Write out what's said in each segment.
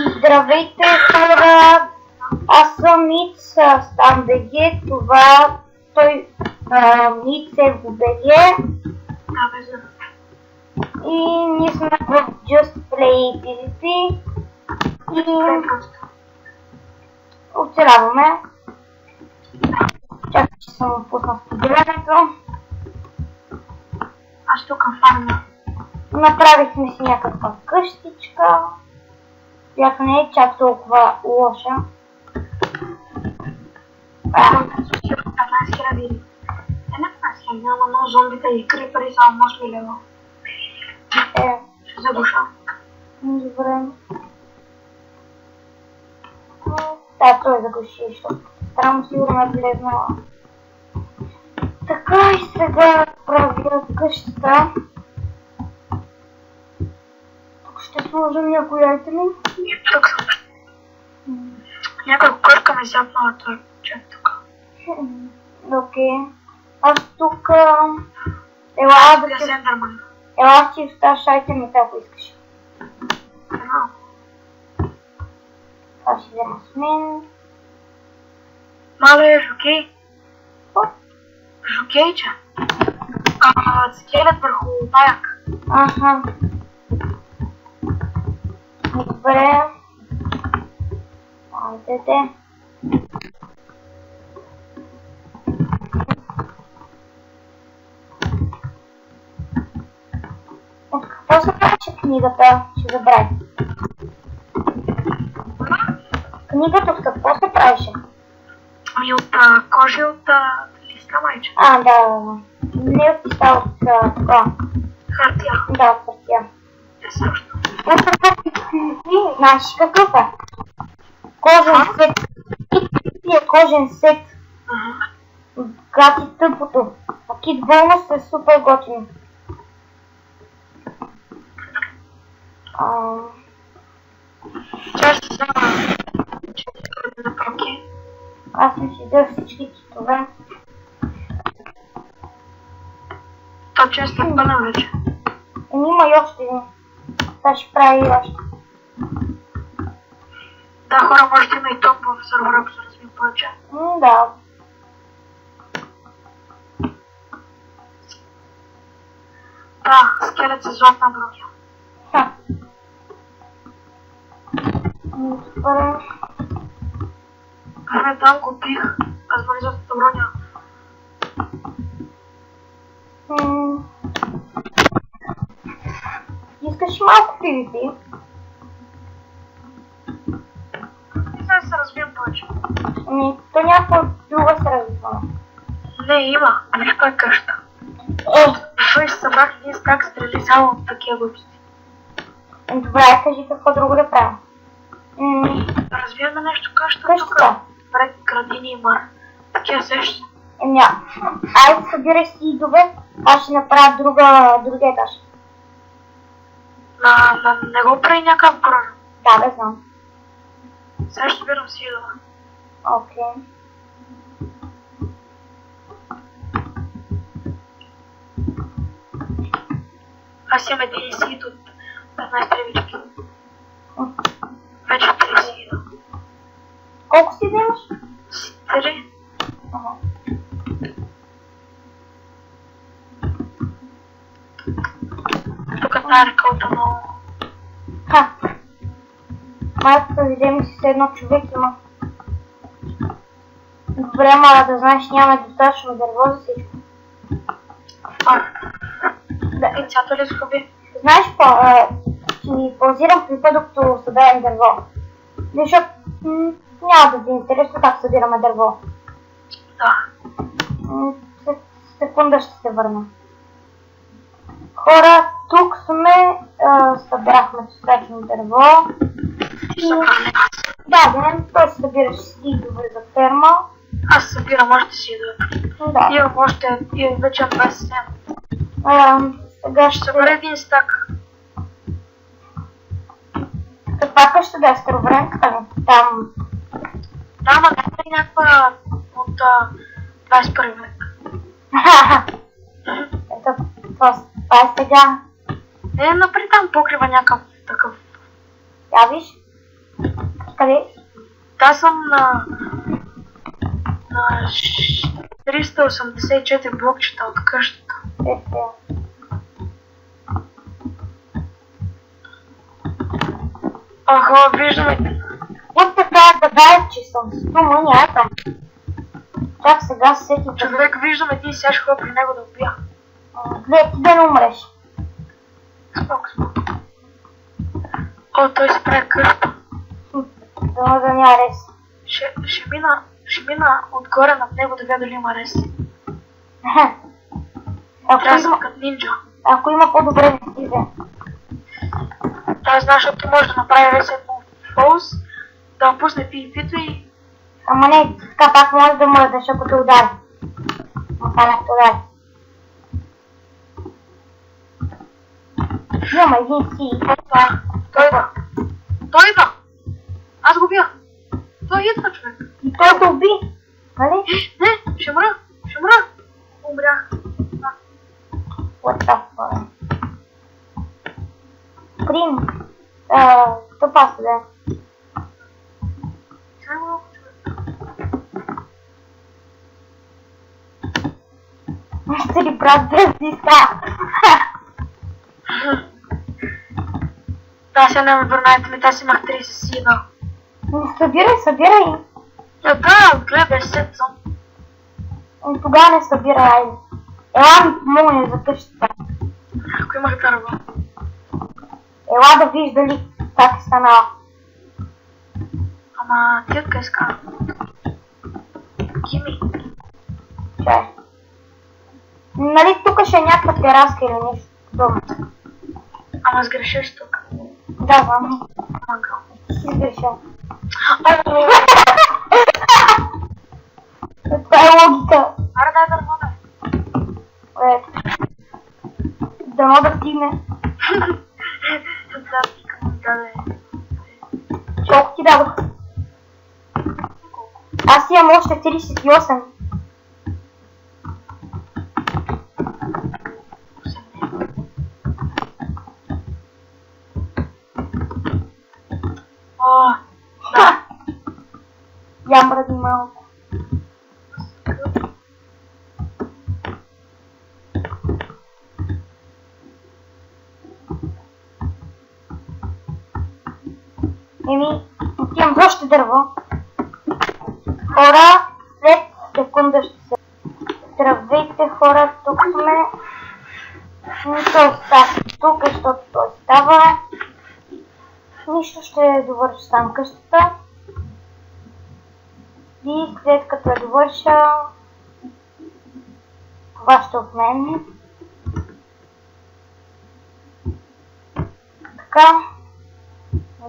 Здравейте хора, аз съм Миц StanBG, това Миц е в BG и ние сме в Just Play PvP и оцеляваме. Чакай, че съм пуснал споделянето. Аз тук фарма. Направихме си някаква къщичка, която не е чак толкова лоша. Спасибо 15 000. Не 15 000, ама много зомбите и крипери само може ми лева. Ще задуша. Добре. Да, той заглуши, защото странно сигурно е влезнала. Така и сега правя къщата. Тук ще сложим някои айтеми. Тук съм. Някой кошка ме зяпнала този чак тук. Окей. Аз тук... Ела да ти... Ела ти оставаш айтеми, ако искаш. Това ще взема с мен. Мале, жокей. Жокейче. Скелет върху паяк. Аха. Добре. Айдете. От какво се правеше книгата? Ще забравя. Книгата от какво се правеше? Ами от кожи от листа, майче. Да. Не от листа, от това. Хартия. Да, от хартия. Също. Знаеш какъв е? Кожен сет. Кожен сет. Гати тъпото. А кит бонус е супер готин. Сега ще взема на проки. Аз съм си взел всички китове. То често е пълен вече. Има и още един. Сега ще прави и още. Да, хора, може да има и топ в сервера, ако се развие повече. Да. Да, скелет се златна броня. Добре. Абе, там го пих. Аз бъде златната броня. Искаш малко PvP? И сега се развием повече. То някаква друга се развиваме. Не, има. Виж кой е къща. Виж, събрах един стак стрели само от такива глупости. Добре, кажи какво друго да правим. Развиваме нещо къща. Къщата? Пред градини има. Такива сеща. Айде събирай сидове, аз ще направя другия етаж. Не го прави някакъв корон. Да, знам. Сега ще събирам сидове. Окей. Аз имам един сид от 15 тревички. Вече 3 сида. Колко си вземаш? 3. Тук е тази реколта много. Майко да вземи си с едно човек има. Добре, мала да знаеш, нямаме достатъчно дърво за всичко. Да, и цято ли схоби? Знаеш ще ми паузирам при докато съберем дърво. Защото няма да ви е интересно как събираме дърво. Да. След секунда ще се върна. Хора, тук сме, събрахме достатъчно дърво. Да, той се събираш сидове за ферма. Аз събирам още сидове. Да. Имам още, вече 27. Сега ще събера един стак. Каква къща да е старовременката ли? Там... Да, ма не е някаква от 21 век. Ето, това е сега. Напред там покрива някакъв такъв. Я виж? Къде? Аз съм на 384 блокчета от къщата. Аха, виждаме. От така да даде, че съм с дума, някакъм. Чак сега се сетих. Човек, виждаме, ти сега ще ходя при него да убия. Гледай, ти да не умреш. Спок. О, той си прави къща. Да няма рез. Ще мина отгоре над него да видя дали има рез. Ако Трябва да съм има, като нинджа. ако има по-добре да си взе. Да, знаеш, защото ти може да направи рез едно фолс, да му пусне PvP-то и... Ама не, така пак може да мърдаш, ако те удари. Макар те удари. Няма един си. Опа, той идва! Аз го бия! Той идва, човек! И той да уби. Нали? Не, ще мра! Умрях. What the fuck? Прим. Кто паса, да? Чай малко, човек. Ще ли брат без диска? Да, сега не ме върнайте ми, аз имах 31. Събирай. Да, гледай, сет съм. Тогава не събирай, айде. Ела ми помогне за къщата. Ако имах дърво. Ела да виж дали как е станала. Ама ти откъде иска? Кими. Чай. Нали тук ще е някаква тераска или нещо подобно. Ама сгрешиш тук. Да, знам. Мангал. Си сгрешил. Това е логика. Аре, дай дърво, да. Дано да стигне. Да, искам да е. Колко ти дадох? Аз имам още 38. О, да. Я мрази малко. Отивам за още дърво. Хора, след секунда ще се... Здравейте хора, тук сме. Той остава тук, защото той става. Нищо, ще довърша сам къщата. И след като е довърша, това ще от мен. Така.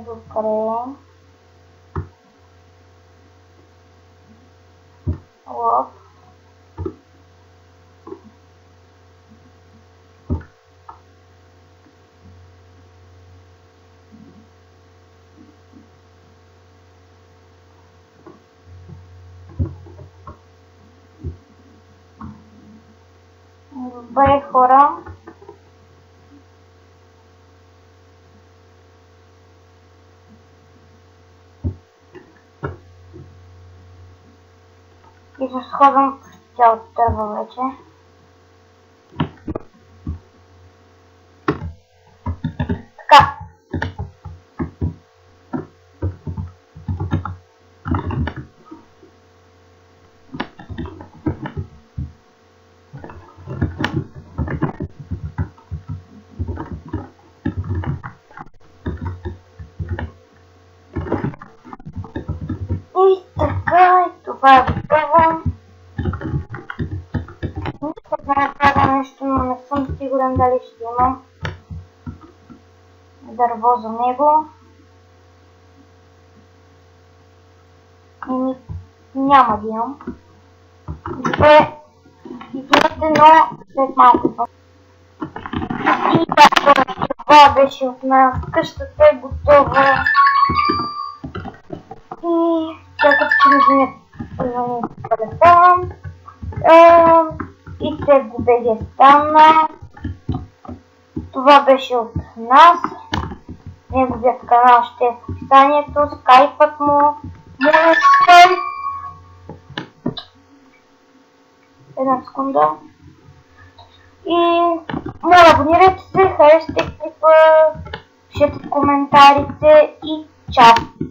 Добре. Оп. Добре, хора. И ще сходам цялото дърво вече. Така. И така, и това е готово. Мисля да направя нещо, но не съм сигурен дали ще имам дърво за него. Няма да имам. Добре, извинете, но след малко. И това беше от нас. Къщата е готова. И чакат, че ми звъни телефон. И след го БГ стана. Това беше от нас. Неговият канал ще е в описанието, скайпът му, монетите. Една секунда. И моля, абонирайте се, харесайте клипа, пишете в коментарите и чао!